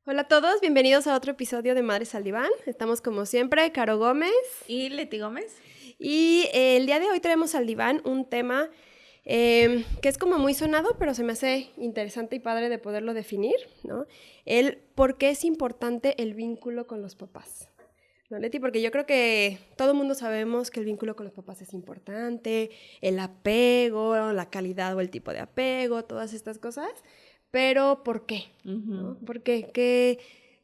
Hola a todos, bienvenidos a otro episodio de Madres al Diván. Estamos como siempre, Caro Gómez y Leti Gómez. Y el día de hoy traemos al diván un tema que es como muy sonado, pero se me hace interesante y padre de poderlo definir, ¿no? El por qué es importante el vínculo con los papás. ¿No, Leti? Porque yo creo que todo el mundo sabemos que el vínculo con los papás es importante, el apego, la calidad o el tipo de apego, todas estas cosas, pero ¿por qué? ¿No? ¿Por qué? ¿Qué,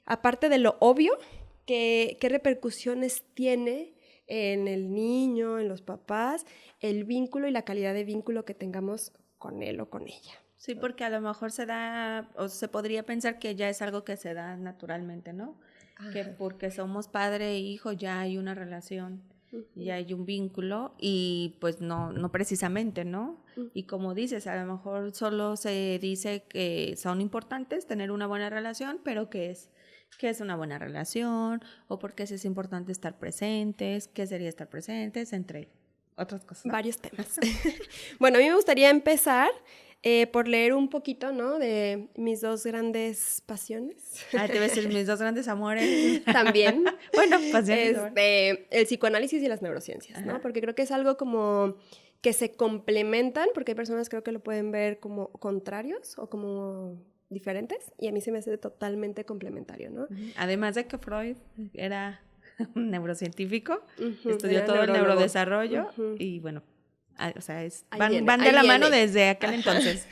aparte de lo obvio, qué repercusiones tiene en el niño, en los papás, el vínculo y la calidad de vínculo que tengamos con él o con ella? Sí, porque a lo mejor se da, o se podría pensar que ya es algo que se da naturalmente, ¿no? Que porque somos padre e hijo ya hay una relación, ya hay un vínculo y pues no precisamente, ¿no? Y como dices, a lo mejor solo se dice que son importantes tener una buena relación, pero ¿qué es una buena relación? ¿O por qué es importante estar presentes? ¿Qué sería estar presentes? Entre otras cosas, ¿no? Varios temas. Bueno, a mí me gustaría empezar por leer un poquito, ¿no? De mis dos grandes pasiones. Ah, te voy a decir mis dos grandes amores. También. Bueno, pasiones. El psicoanálisis y las neurociencias, Ajá. ¿no? Porque creo que es algo como que se complementan, porque hay personas creo que lo pueden ver como contrarios o como diferentes, y a mí se me hace totalmente complementario, ¿no? Además de que Freud era un neurocientífico, estudió Era todo el neurólogo. neurodesarrollo y bueno, o sea, van de ahí la viene. mano desde aquel entonces.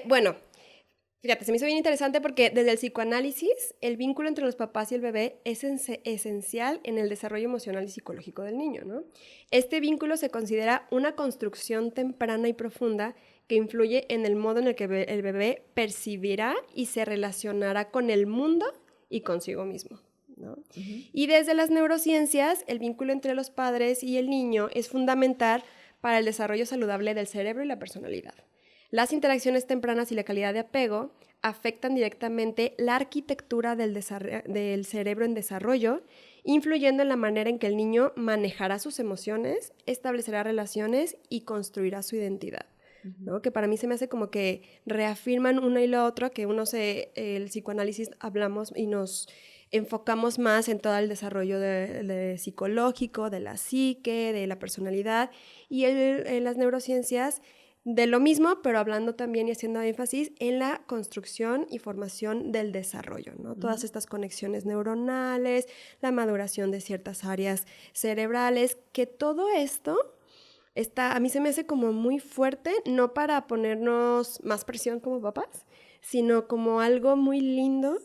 Bueno, fíjate, se me hizo bien interesante porque desde el psicoanálisis, el vínculo entre los papás y el bebé es esencial en el desarrollo emocional y psicológico del niño, ¿no? Este vínculo se considera una construcción temprana y profunda que influye en el modo en el que el bebé percibirá y se relacionará con el mundo y consigo mismo, ¿no? Y desde las neurociencias, el vínculo entre los padres y el niño es fundamental para el desarrollo saludable del cerebro y la personalidad. Las interacciones tempranas y la calidad de apego afectan directamente la arquitectura del cerebro en desarrollo, influyendo en la manera en que el niño manejará sus emociones, establecerá relaciones y construirá su identidad, ¿no? Que para mí se me hace como que reafirman una y la otra, que el psicoanálisis hablamos y nos enfocamos más en todo el desarrollo de psicológico, de la psique, de la personalidad, y en las neurociencias de lo mismo, pero hablando también y haciendo énfasis en la construcción y formación del desarrollo, ¿no? Todas estas conexiones neuronales, la maduración de ciertas áreas cerebrales, que todo esto a mí se me hace como muy fuerte, no para ponernos más presión como papás, sino como algo muy lindo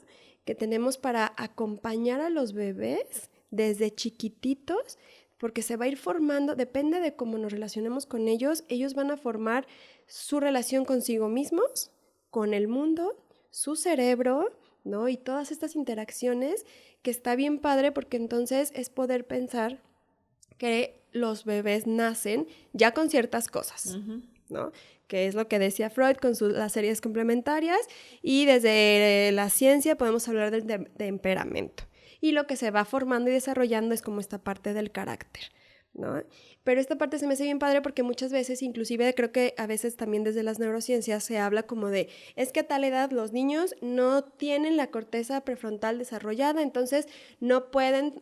que tenemos para acompañar a los bebés desde chiquititos, porque se va a ir formando, depende de cómo nos relacionemos con ellos, ellos van a formar su relación consigo mismos, con el mundo, su cerebro, ¿no? Y todas estas interacciones que está bien padre porque entonces es poder pensar que los bebés nacen ya con ciertas cosas, ¿no? Que es lo que decía Freud con las series complementarias, y desde la ciencia podemos hablar del temperamento. Y lo que se va formando y desarrollando es como esta parte del carácter, ¿no? Pero esta parte se me hace bien padre porque muchas veces, inclusive creo que a veces también desde las neurociencias se habla como de, es que a tal edad los niños no tienen la corteza prefrontal desarrollada, entonces no pueden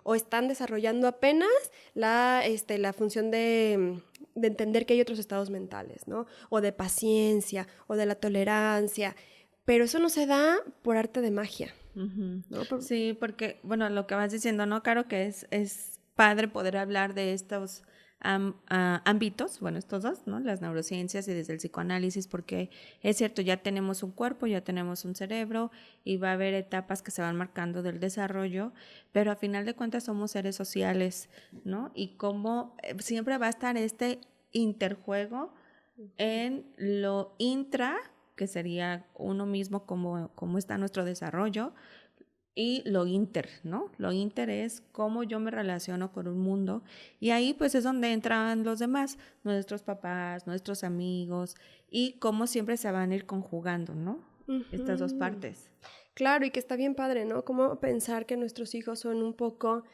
o están desarrollando apenas la función de entender que hay otros estados mentales, ¿no? O de paciencia, o de la tolerancia, pero eso no se da por arte de magia, ¿no? Sí, porque, bueno, lo que vas diciendo, ¿no, Caro? Que es padre poder hablar de estos ámbitos, bueno, estos dos, ¿no? Las neurociencias y desde el psicoanálisis, porque es cierto, ya tenemos un cuerpo, ya tenemos un cerebro y va a haber etapas que se van marcando del desarrollo, pero a final de cuentas somos seres sociales, ¿no? Y como siempre va a estar este interjuego en lo intra, que sería uno mismo, cómo está nuestro desarrollo, y lo inter, ¿no? Lo inter es cómo yo me relaciono con un mundo, y ahí pues es donde entran los demás, nuestros papás, nuestros amigos, y cómo siempre se van a ir conjugando, ¿no? Estas dos partes. Claro, y que está bien padre, ¿no? Como pensar que nuestros hijos son un poco,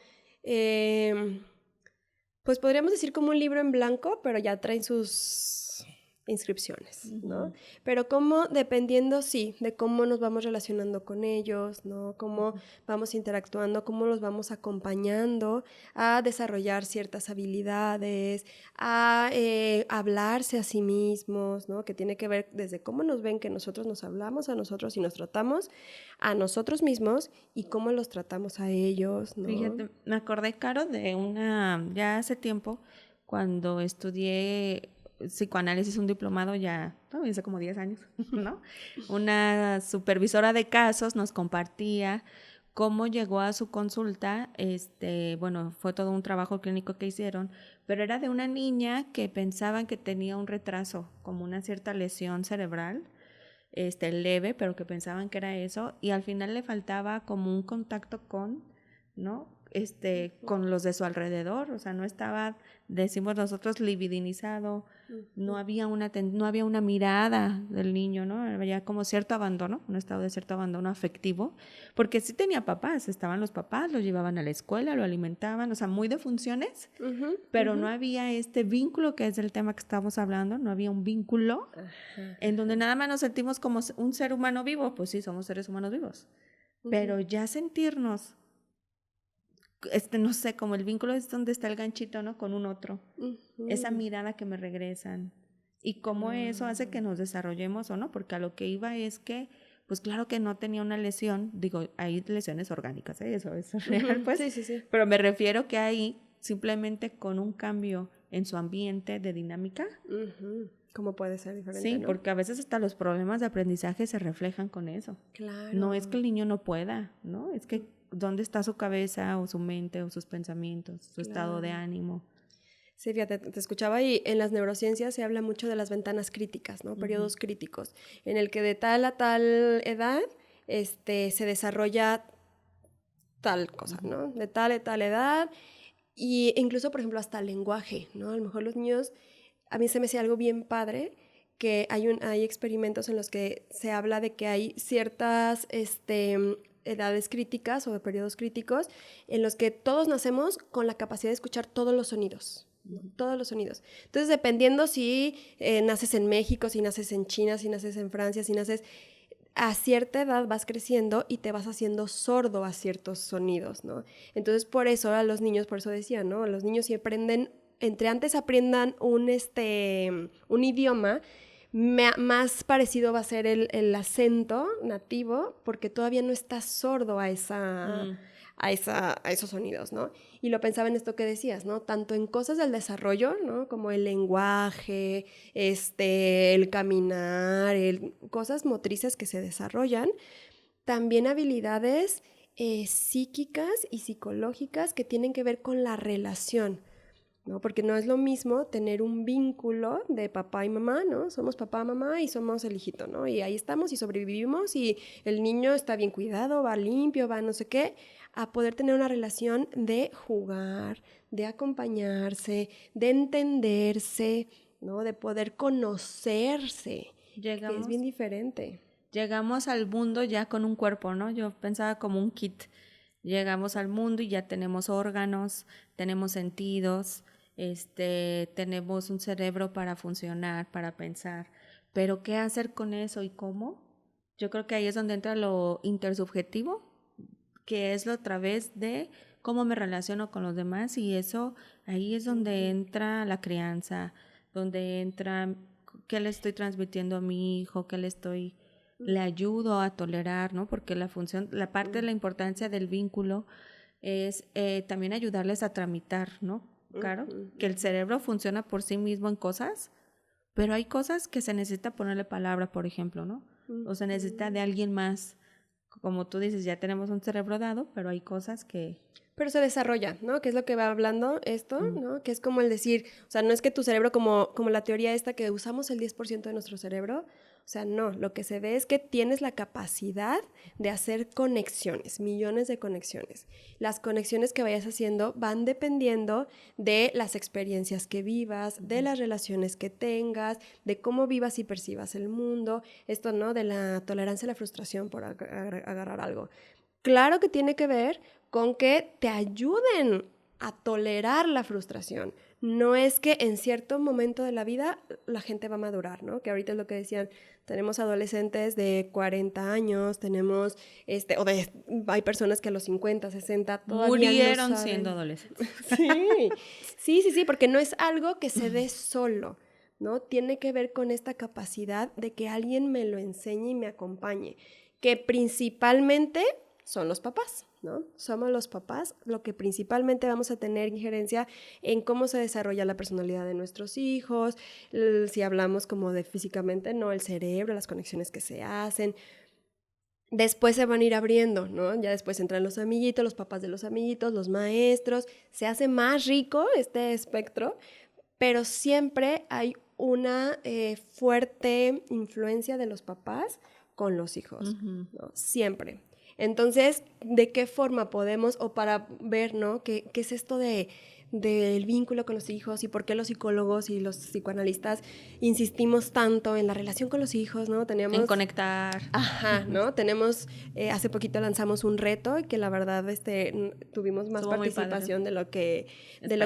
pues podríamos decir como un libro en blanco, pero ya traen sus inscripciones, ¿no? Pero cómo, dependiendo, sí, de cómo nos vamos relacionando con ellos, ¿no? Cómo vamos interactuando, cómo los vamos acompañando a desarrollar ciertas habilidades, a hablarse a sí mismos, ¿no? Que tiene que ver desde cómo nos ven que nosotros nos hablamos a nosotros y nos tratamos a nosotros mismos y cómo los tratamos a ellos, ¿no? Fíjate, me acordé, Caro, de ya hace tiempo, cuando estudié psicoanálisis, un diplomado ya, no, hace como 10 años, ¿no? Una supervisora de casos nos compartía cómo llegó a su consulta, bueno, fue todo un trabajo clínico que hicieron, pero era de una niña que pensaban que tenía un retraso, como una cierta lesión cerebral, leve, pero que pensaban que era eso, y al final le faltaba como un contacto con, ¿no? Con los de su alrededor, o sea, no estaba, decimos nosotros, libidinizado, no había una mirada del niño, ¿no? Había como cierto abandono, un estado de cierto abandono afectivo, porque sí tenía papás, estaban los papás, lo llevaban a la escuela, lo alimentaban, o sea, muy de funciones, pero no había este vínculo que es el tema que estamos hablando, no había un vínculo en donde nada más nos sentimos como un ser humano vivo, pues sí, somos seres humanos vivos, pero ya sentirnos no sé, como el vínculo es donde está el ganchito, ¿no? Con un otro. Esa mirada que me regresan. Y cómo eso hace que nos desarrollemos o no, porque a lo que iba es que, pues claro que no tenía una lesión, digo, hay lesiones orgánicas, eso es real, pues. Sí. Pero me refiero que ahí, simplemente con un cambio en su ambiente de dinámica. ¿Cómo puede ser diferente? Sí, ¿no? porque a veces hasta los problemas de aprendizaje se reflejan con eso. Claro. No es que el niño no pueda, ¿no? Es que dónde está su cabeza o su mente o sus pensamientos, su estado de ánimo. Sí, fíjate, te escuchaba y en las neurociencias se habla mucho de las ventanas críticas, ¿no? Periodos críticos, en el que de tal a tal edad se desarrolla tal cosa, ¿no? De tal a tal edad y incluso, por ejemplo, hasta el lenguaje, ¿no? A lo mejor los niños, a mí se me hacía algo bien padre, que hay experimentos en los que se habla de que hay ciertas edades críticas o de periodos críticos en los que todos nacemos con la capacidad de escuchar todos los sonidos. Todos los sonidos. Entonces, dependiendo si naces en México, si naces en China, si naces en Francia, si naces... A cierta edad vas creciendo y te vas haciendo sordo a ciertos sonidos, ¿no? Entonces, por eso a los niños, por eso decía, ¿no? Los niños si aprenden, entre antes aprendan un idioma, más parecido va a ser el acento nativo, porque todavía no estás sordo a esos sonidos, ¿no? Y lo pensaba en esto que decías, ¿no? Tanto en cosas del desarrollo, ¿no? Como el lenguaje, el caminar, cosas motrices que se desarrollan, también habilidades psíquicas y psicológicas que tienen que ver con la relación, ¿no? Porque no es lo mismo tener un vínculo de papá y mamá, ¿no? Somos papá, mamá y somos el hijito, ¿no? Y ahí estamos y sobrevivimos y el niño está bien cuidado, va limpio, va no sé qué, a poder tener una relación de jugar, de acompañarse, de entenderse, ¿no? De poder conocerse, que es bien diferente. Llegamos al mundo ya con un cuerpo, ¿no? Yo pensaba como un kit. Llegamos al mundo y ya tenemos órganos, tenemos sentidos, tenemos un cerebro para funcionar, para pensar. Pero ¿qué hacer con eso y cómo? Yo creo que ahí es donde entra lo intersubjetivo, que es lo a través de cómo me relaciono con los demás, y eso, ahí es donde entra la crianza, donde entra qué le estoy transmitiendo a mi hijo, le ayudo a tolerar, ¿no? Porque la parte de la importancia del vínculo es también ayudarles a tramitar, ¿no? Claro, que el cerebro funciona por sí mismo en cosas, pero hay cosas que se necesita ponerle palabra, por ejemplo, ¿no? O se necesita de alguien más. Como tú dices, ya tenemos un cerebro dado, pero hay cosas que... Pero se desarrolla, ¿no? Que es lo que va hablando esto, ¿no? Que es como el decir, o sea, no es que tu cerebro, como la teoría esta que usamos el 10% de nuestro cerebro, o sea, no, lo que se ve es que tienes la capacidad de hacer conexiones, millones de conexiones. Las conexiones que vayas haciendo van dependiendo de las experiencias que vivas, de las relaciones que tengas, de cómo vivas y percibas el mundo, esto, ¿no? De la tolerancia a la frustración, por agarrar algo. Claro que tiene que ver con que te ayuden a tolerar la frustración. No es que en cierto momento de la vida la gente va a madurar, ¿no? Que ahorita es lo que decían, tenemos adolescentes de 40 años, tenemos, hay personas que a los 50, 60 todavía murieron no saben. siendo adolescentes. Sí, porque no es algo que se dé solo, ¿no? Tiene que ver con esta capacidad de que alguien me lo enseñe y me acompañe, que principalmente son los papás, ¿no? Somos los papás lo que principalmente vamos a tener injerencia en cómo se desarrolla la personalidad de nuestros hijos, si hablamos como de físicamente, ¿no? El cerebro, las conexiones que se hacen. Después se van a ir abriendo, ¿no? Ya después entran los amiguitos, los papás de los amiguitos, los maestros. Se hace más rico este espectro, pero siempre hay una fuerte influencia de los papás con los hijos, ¿no? Siempre. Entonces, ¿de qué forma podemos, o para ver, ¿no? ¿Qué es esto del vínculo con los hijos y por qué los psicólogos y los psicoanalistas insistimos tanto en la relación con los hijos, ¿no? En conectar. Ajá, ¿no? Tenemos, hace poquito lanzamos un reto y que la verdad tuvimos más participación de lo que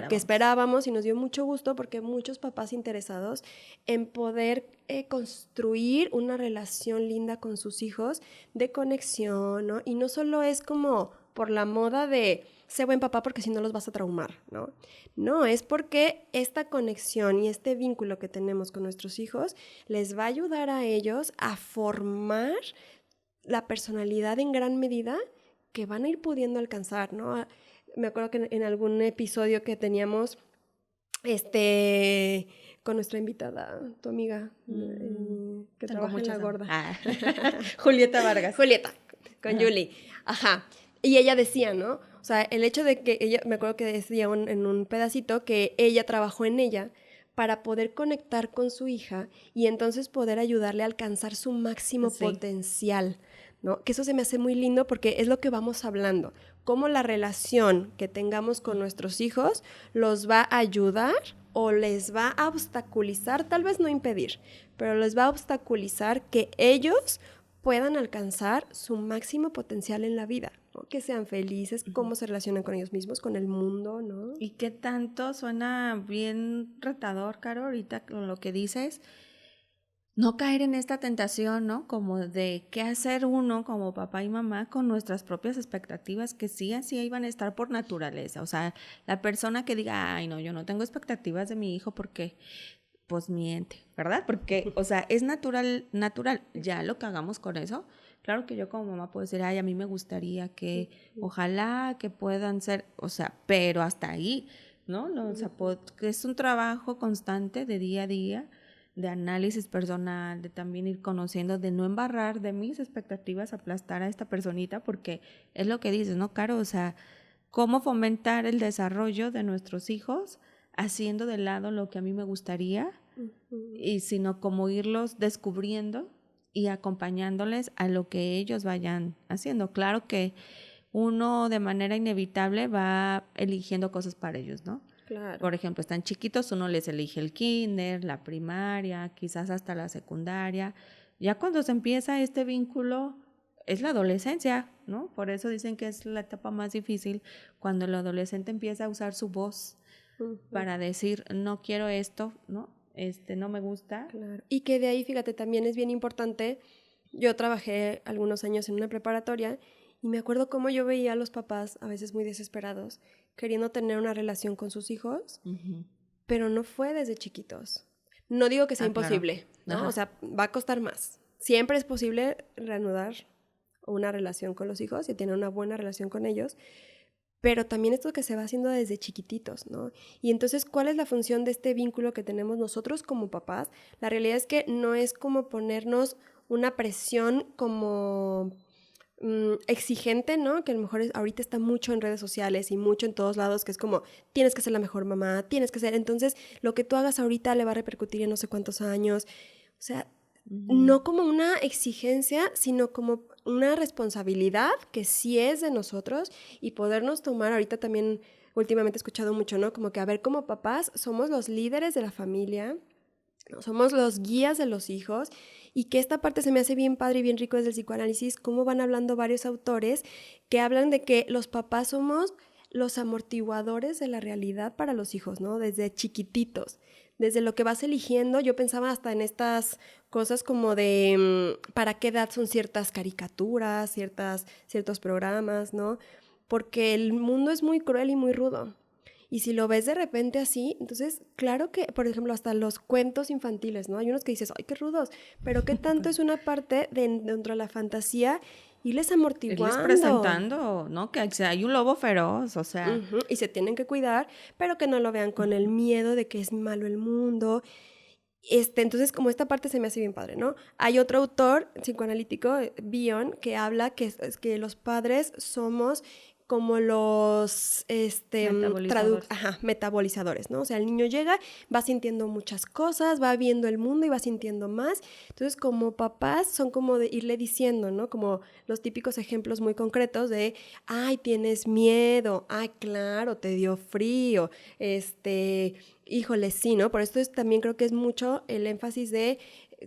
esperábamos y nos dio mucho gusto porque muchos papás interesados en poder construir una relación linda con sus hijos de conexión, ¿no? Y no solo es como por la moda de sé buen papá porque si no los vas a traumar, ¿no? No, es porque esta conexión y este vínculo que tenemos con nuestros hijos les va a ayudar a ellos a formar la personalidad en gran medida que van a ir pudiendo alcanzar, ¿no? Me acuerdo que en algún episodio que teníamos con nuestra invitada, tu amiga, que trabaja en La Gorda. Julieta Vargas. Julieta, con Julie. Ajá. Y ella decía, ¿no? O sea, el hecho de que ella, me acuerdo que decía en un pedacito que ella trabajó en ella para poder conectar con su hija y entonces poder ayudarle a alcanzar su máximo potencial, ¿no? Que eso se me hace muy lindo porque es lo que vamos hablando. Cómo la relación que tengamos con nuestros hijos los va a ayudar o les va a obstaculizar, tal vez no impedir, pero les va a obstaculizar que ellos puedan alcanzar su máximo potencial en la vida, ¿no? Que sean felices, cómo se relacionan con ellos mismos, con el mundo, ¿no? Y qué tanto suena bien retador, Caro, ahorita con lo que dices, no caer en esta tentación, ¿no? Como de qué hacer uno como papá y mamá con nuestras propias expectativas, que sí, así iban a estar por naturaleza. O sea, la persona que diga, ay, no, yo no tengo expectativas de mi hijo porque pues miente, ¿verdad? Porque, o sea, es natural, ya lo que hagamos con eso. Claro que yo como mamá puedo decir, ay, a mí me gustaría que, ojalá que puedan ser, o sea, pero hasta ahí, ¿no? O sea, que es un trabajo constante de día a día, de análisis personal, de también ir conociendo, de no embarrar de mis expectativas, aplastar a esta personita, porque es lo que dices, ¿no, Caro? O sea, cómo fomentar el desarrollo de nuestros hijos haciendo de lado lo que a mí me gustaría, y sino como irlos descubriendo y acompañándoles a lo que ellos vayan haciendo. Claro que uno de manera inevitable va eligiendo cosas para ellos, ¿no? Claro. Por ejemplo, están chiquitos, uno les elige el kinder, la primaria, quizás hasta la secundaria. Ya cuando se empieza este vínculo es la adolescencia, ¿no? Por eso dicen que es la etapa más difícil, cuando el adolescente empieza a usar su voz para decir, no quiero esto, ¿no? No me gusta. Claro. Y que de ahí, fíjate, también es bien importante. Yo trabajé algunos años en una preparatoria y me acuerdo cómo yo veía a los papás a veces muy desesperados, queriendo tener una relación con sus hijos, pero no fue desde chiquitos. No digo que sea imposible, claro, ¿no? O sea, va a costar más. Siempre es posible reanudar una relación con los hijos y tener una buena relación con ellos, pero también esto que se va haciendo desde chiquititos, ¿no? Y entonces, ¿cuál es la función de este vínculo que tenemos nosotros como papás? La realidad es que no es como ponernos una presión como exigente, ¿no? Que a lo mejor ahorita está mucho en redes sociales y mucho en todos lados, que es como, tienes que ser la mejor mamá, tienes que ser, entonces lo que tú hagas ahorita le va a repercutir en no sé cuántos años. O sea, no como una exigencia, sino como una responsabilidad que sí es de nosotros y podernos tomar. Ahorita también últimamente he escuchado mucho, ¿no? Como que a ver, como papás somos los líderes de la familia, ¿no? Somos los guías de los hijos, y que esta parte se me hace bien padre y bien rico desde el psicoanálisis, cómo van hablando varios autores que hablan de que los papás somos los amortiguadores de la realidad para los hijos, ¿no? Desde chiquititos, desde lo que vas eligiendo. Yo pensaba hasta en estas cosas como de para qué edad son ciertas caricaturas, ciertos programas, ¿no? Porque el mundo es muy cruel y muy rudo. Y si lo ves de repente así, entonces, claro que, por ejemplo, hasta los cuentos infantiles, ¿no? Hay unos que dices, ¡ay, qué rudos! Pero ¿qué tanto es una parte dentro de la fantasía irles amortiguando? Irles presentando, ¿no? Que hay un lobo feroz, o sea. Y se tienen que cuidar, pero que no lo vean con el miedo de que es malo el mundo. Entonces, como esta parte se me hace bien padre, ¿no? Hay otro autor psicoanalítico, Bion, que habla que los padres somos como los metabolizadores, ¿no? O sea, el niño llega, va sintiendo muchas cosas, va viendo el mundo y va sintiendo más. Entonces, como papás, son como de irle diciendo, ¿no? Como los típicos ejemplos muy concretos de, ay, tienes miedo, ay, claro, te dio frío, híjole, sí, ¿no? Por esto también creo que es mucho el énfasis de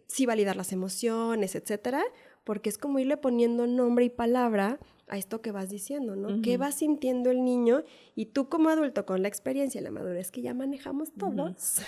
sí validar las emociones, etcétera, porque es como irle poniendo nombre y palabra a esto que vas diciendo, ¿no? ¿Qué va sintiendo el niño? Y tú como adulto, con la experiencia y la madurez que ya manejamos todos,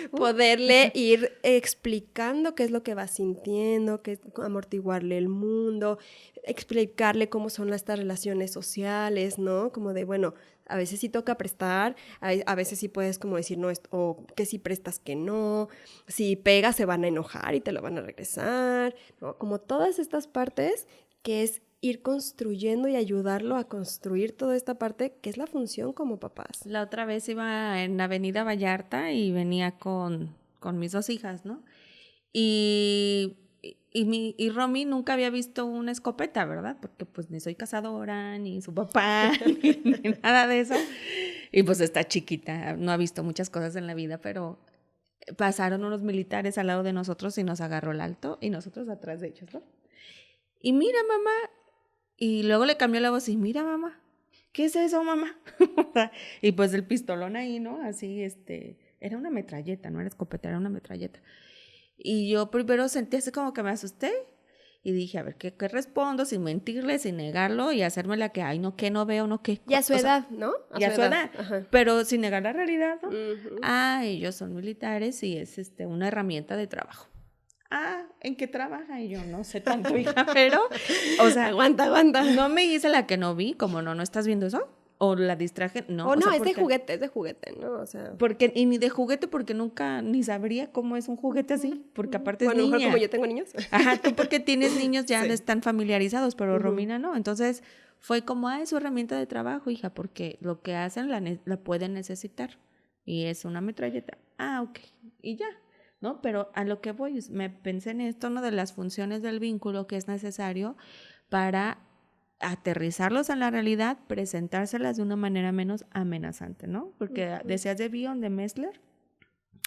poderle ir explicando qué es lo que va sintiendo, amortiguarle el mundo, explicarle cómo son estas relaciones sociales, ¿no? Como de, bueno, a veces sí toca prestar, a veces sí puedes como decir no, o que si prestas que no, si pegas se van a enojar y te lo van a regresar, ¿no? Como todas estas partes que es ir construyendo y ayudarlo a construir toda esta parte que es la función como papás. La otra vez iba en Avenida Vallarta y venía con mis 2 hijas, ¿no? Y Romy nunca había visto una escopeta, ¿verdad? Porque pues ni soy cazadora, ni su papá, ni nada de eso. Y pues está chiquita, no ha visto muchas cosas en la vida, pero pasaron unos militares al lado de nosotros y nos agarró el alto y nosotros atrás de ellos, ¿no? Y mira, mamá. Y luego le cambió la voz y mira, mamá, ¿qué es eso, mamá? Y pues el pistolón ahí, ¿no? Así, era una metralleta, no era escopeta, era una metralleta. Y yo primero sentí así como que me asusté y dije, a ver, ¿qué respondo? Sin mentirle, sin negarlo y hacerme la que, ay, no, que no veo, no, que... Y a su edad, ¿no? Y a su edad, pero sin negar la realidad, ¿no? Uh-huh. Ah, ellos son militares y es una herramienta de trabajo. Ah, ¿en qué trabaja? Y yo no sé tanto, hija, pero, o sea, aguanta. No me hice la que no vi, como no estás viendo eso, o la distraje, no. O no, es de juguete, ¿no? O sea. Porque, y ni de juguete, porque nunca, ni sabría cómo es un juguete así, porque aparte es niña. Bueno, mejor como yo tengo niños. Ajá, tú porque tienes niños ya están familiarizados, pero Romina no, entonces fue como, es su herramienta de trabajo, hija, porque lo que hacen la pueden necesitar, y es una metralleta. Ah, ok, y ya. ¿No? Pero a lo que voy, me pensé en esto, una de las funciones del vínculo que es necesario para aterrizarlos en la realidad, presentárselas de una manera menos amenazante, ¿no? Porque decías de Bion, de Messler.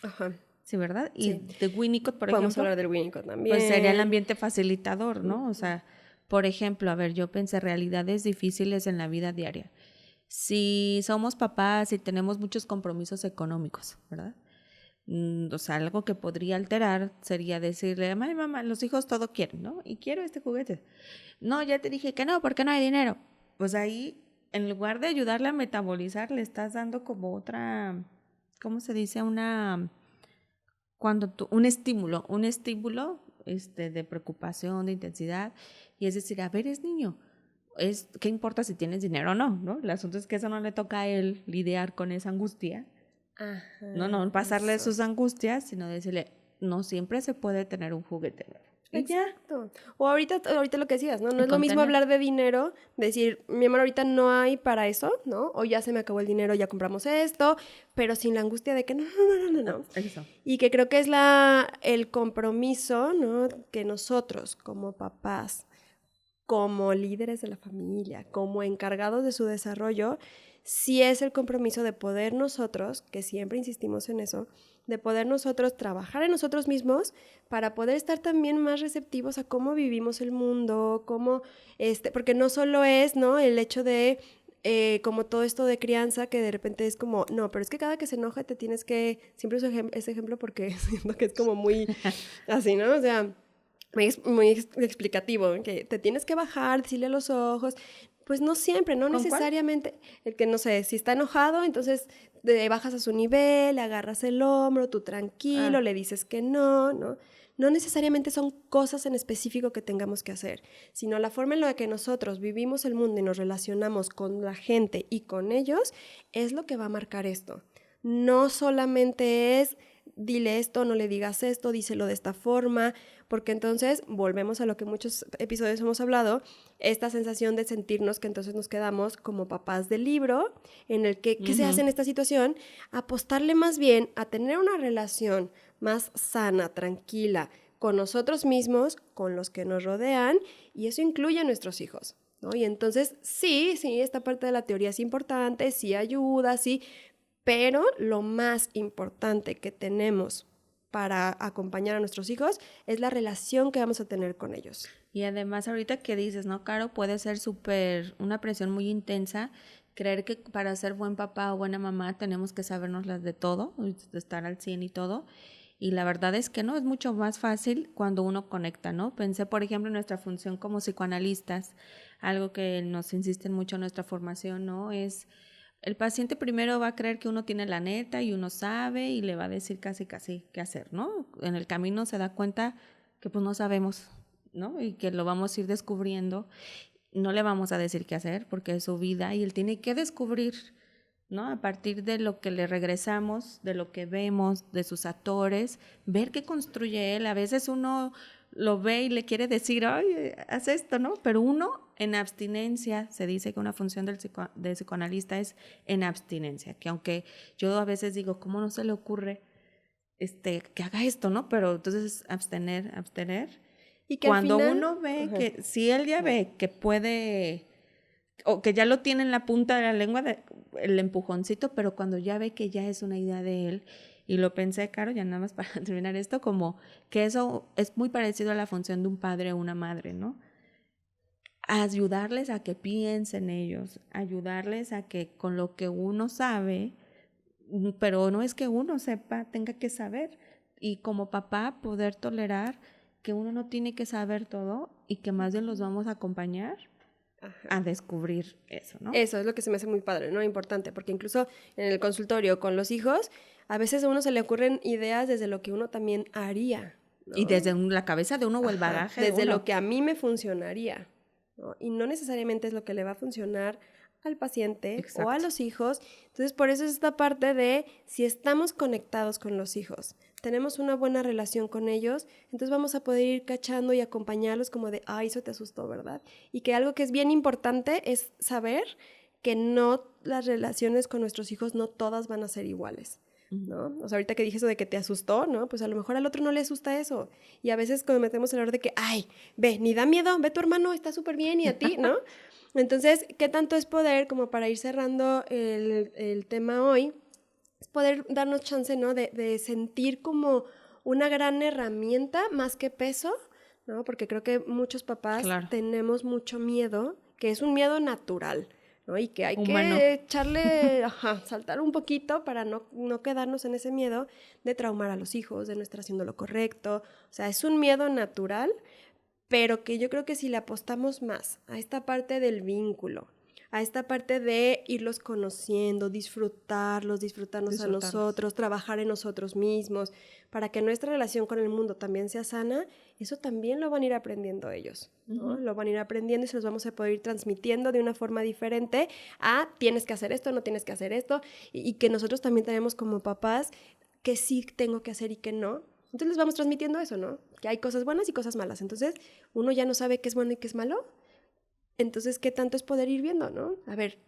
Ajá. Sí, ¿verdad? Y de Winnicott, por ejemplo. Podemos hablar del Winnicott también. Pues sería el ambiente facilitador, ¿no? O sea, por ejemplo, a ver, yo pensé realidades difíciles en la vida diaria. Si somos papás y tenemos muchos compromisos económicos, ¿verdad? O sea, algo que podría alterar sería decirle, ay, mamá, los hijos todo quieren, ¿no? Y quiero este juguete. No, ya te dije que no, porque no hay dinero. Pues ahí, en lugar de ayudarle a metabolizar, le estás dando como otra, ¿cómo se dice? Un estímulo de preocupación, de intensidad. Y es decir, a ver, es niño. ¿Qué importa si tienes dinero o no, no? El asunto es que eso no le toca a él lidiar con esa angustia. Ajá, No pasarle sus angustias, sino decirle, no siempre se puede tener un juguete nuevo. Exacto. O ahorita lo que decías, ¿no? No es lo mismo hablar de dinero, decir, mi amor, ahorita no hay para eso, ¿no? O ya se me acabó el dinero, ya compramos esto, pero sin la angustia de que no. Eso. Y que creo que es el compromiso, ¿no? Que nosotros, como papás, como líderes de la familia, como encargados de su desarrollo, sí es el compromiso de poder nosotros, que siempre insistimos en eso, de poder nosotros trabajar en nosotros mismos para poder estar también más receptivos a cómo vivimos el mundo, porque no solo es, ¿no? El hecho de como todo esto de crianza que de repente es como, no, pero es que cada que se enoja te tienes que, siempre uso ese ejemplo porque siento que es como muy así, ¿no? O sea, muy explicativo, que te tienes que bajar, decirle a los ojos. Pues no siempre, no necesariamente. El que, no sé, si está enojado, entonces te bajas a su nivel, le agarras el hombro, tú tranquilo, le dices que no, ¿no? No necesariamente son cosas en específico que tengamos que hacer, sino la forma en la que nosotros vivimos el mundo y nos relacionamos con la gente y con ellos es lo que va a marcar esto. No solamente es dile esto, no le digas esto, díselo de esta forma, porque entonces volvemos a lo que muchos episodios hemos hablado, esta sensación de sentirnos que entonces nos quedamos como papás del libro, en el que, ¿qué se hace en esta situación? Apostarle más bien a tener una relación más sana, tranquila, con nosotros mismos, con los que nos rodean, y eso incluye a nuestros hijos, ¿no? Y entonces, sí, esta parte de la teoría es importante, sí ayuda, sí, pero lo más importante que tenemos para acompañar a nuestros hijos es la relación que vamos a tener con ellos. Y además ahorita que dices, ¿no, Caro? Puede ser una presión muy intensa, creer que para ser buen papá o buena mamá tenemos que sabernos las de todo, estar al 100 y todo. Y la verdad es que no, es mucho más fácil cuando uno conecta, ¿no? Pensé, por ejemplo, en nuestra función como psicoanalistas, algo que nos insiste mucho en nuestra formación, ¿no? Es el paciente primero va a creer que uno tiene la neta y uno sabe y le va a decir casi qué hacer, ¿no? En el camino se da cuenta que pues no sabemos, ¿no? Y que lo vamos a ir descubriendo. No le vamos a decir qué hacer porque es su vida y él tiene que descubrir, ¿no? A partir de lo que le regresamos, de lo que vemos, de sus actores, ver qué construye él. A veces uno lo ve y le quiere decir, ay, haz esto, ¿no? Pero uno en abstinencia, se dice que una función del psicoanalista es en abstinencia, que aunque yo a veces digo, ¿cómo no se le ocurre que haga esto, ¿no? Pero entonces abstener. Y que cuando al final, uno ve que, si él ya ve que puede, o que ya lo tiene en la punta de la lengua, el empujoncito, pero cuando ya ve que ya es una idea de él, y lo pensé, Caro, ya nada más para terminar esto, como que eso es muy parecido a la función de un padre o una madre, ¿no? Ayudarles a que piensen ellos, ayudarles a que con lo que uno sabe, pero no es que uno sepa, tenga que saber, y como papá poder tolerar que uno no tiene que saber todo y que más bien los vamos a acompañar a descubrir eso, ¿no? Eso es lo que se me hace muy padre, ¿no? Importante, porque incluso en el consultorio con los hijos, a veces a uno se le ocurren ideas desde lo que uno también haría, ¿no? Y desde la cabeza de uno o el bagaje desde de uno. Lo que a mí me funcionaría, ¿no? Y no necesariamente es lo que le va a funcionar al paciente. Exacto. O a los hijos. Entonces, por eso es esta parte de si estamos conectados con los hijos, tenemos una buena relación con ellos, entonces vamos a poder ir cachando y acompañarlos como de, ay, eso te asustó, ¿verdad? Y que algo que es bien importante es saber que no, las relaciones con nuestros hijos no todas van a ser iguales, ¿no? O sea, ahorita que dije eso de que te asustó, ¿no? Pues a lo mejor al otro no le asusta eso. Y a veces cometemos el error de que, ay, ve, ni da miedo, ve tu hermano, está súper bien, y a ti, ¿no? Entonces, ¿qué tanto es poder, como para ir cerrando el tema hoy, es poder darnos chance, ¿no? De sentir como una gran herramienta más que peso, ¿no? Porque creo que muchos papás tenemos mucho miedo, que es un miedo natural, ¿no? Y que hay que echarle, saltar un poquito para no quedarnos en ese miedo de traumar a los hijos, de no estar haciendo lo correcto. O sea, es un miedo natural, pero que yo creo que si le apostamos más a esta parte del vínculo, a esta parte de irlos conociendo, disfrutarnos a nosotros, trabajar en nosotros mismos, para que nuestra relación con el mundo también sea sana, eso también lo van a ir aprendiendo ellos, ¿no? Lo van a ir aprendiendo y se los vamos a poder ir transmitiendo de una forma diferente a tienes que hacer esto, no tienes que hacer esto, y que nosotros también tenemos como papás que sí tengo que hacer y que no. Entonces les vamos transmitiendo eso, ¿no? Que hay cosas buenas y cosas malas. Entonces uno ya no sabe qué es bueno y qué es malo. Entonces, ¿qué tanto es poder ir viendo, no? A ver,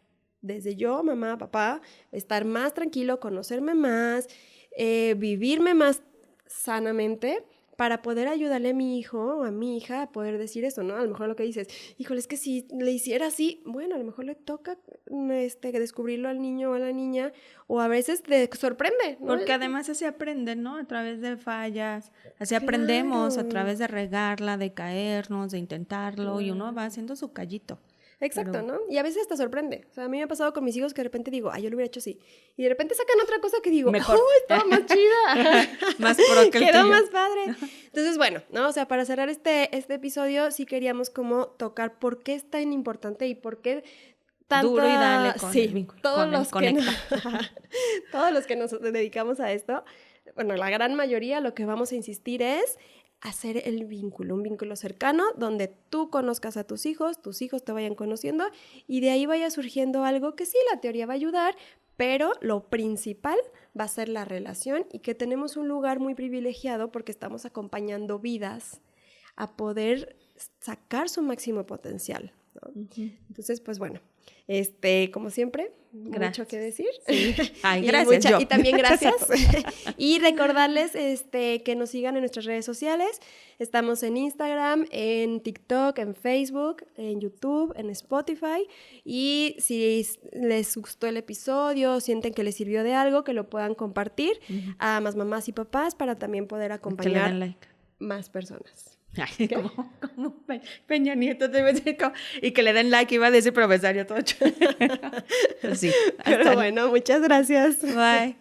desde yo, mamá, papá, estar más tranquilo, conocerme más, vivirme más sanamente para poder ayudarle a mi hijo o a mi hija a poder decir eso, ¿no? A lo mejor lo que dices, híjole, es que si le hiciera así, bueno, a lo mejor le toca descubrirlo al niño o a la niña, o a veces te sorprende, ¿no? Porque además así aprenden, ¿no? A través de fallas, así aprendemos, a través de regarla, de caernos, de intentarlo, y uno va haciendo su callito. Exacto, Pero- ¿no? Y a veces hasta sorprende. O sea, a mí me ha pasado con mis hijos que de repente digo, yo lo hubiera hecho así. Y de repente sacan otra cosa que digo, Mejor. ¡oh, estaba más chida! Más pro que el Quedó tuyo. más padre. Entonces, bueno, ¿no? O sea, para cerrar este episodio, sí queríamos como tocar por qué es tan importante y por qué tanta... Duro y dale con el vínculo, todos con el los que conecta. todos los que nos dedicamos a esto, bueno, la gran mayoría lo que vamos a insistir es hacer el vínculo, un vínculo cercano donde tú conozcas a tus hijos te vayan conociendo y de ahí vaya surgiendo algo que sí, la teoría va a ayudar, pero lo principal va a ser la relación y que tenemos un lugar muy privilegiado porque estamos acompañando vidas a poder sacar su máximo potencial, ¿no? Entonces, pues bueno, como siempre, Gracias. mucho que decir. Sí. Ay, Y gracias. yo. y también gracias. Y recordarles que nos sigan en nuestras redes sociales. Estamos en Instagram, en TikTok, en Facebook, en YouTube, en Spotify. Y si les gustó el episodio, sienten que les sirvió de algo, que lo puedan compartir a más mamás y papás para también poder Que le acompañar den like. más personas. Ay, como Peña Nieto debe decir y que le den like, iba a decir profesario todo. Sí. Pero bueno, muchas gracias. Bye.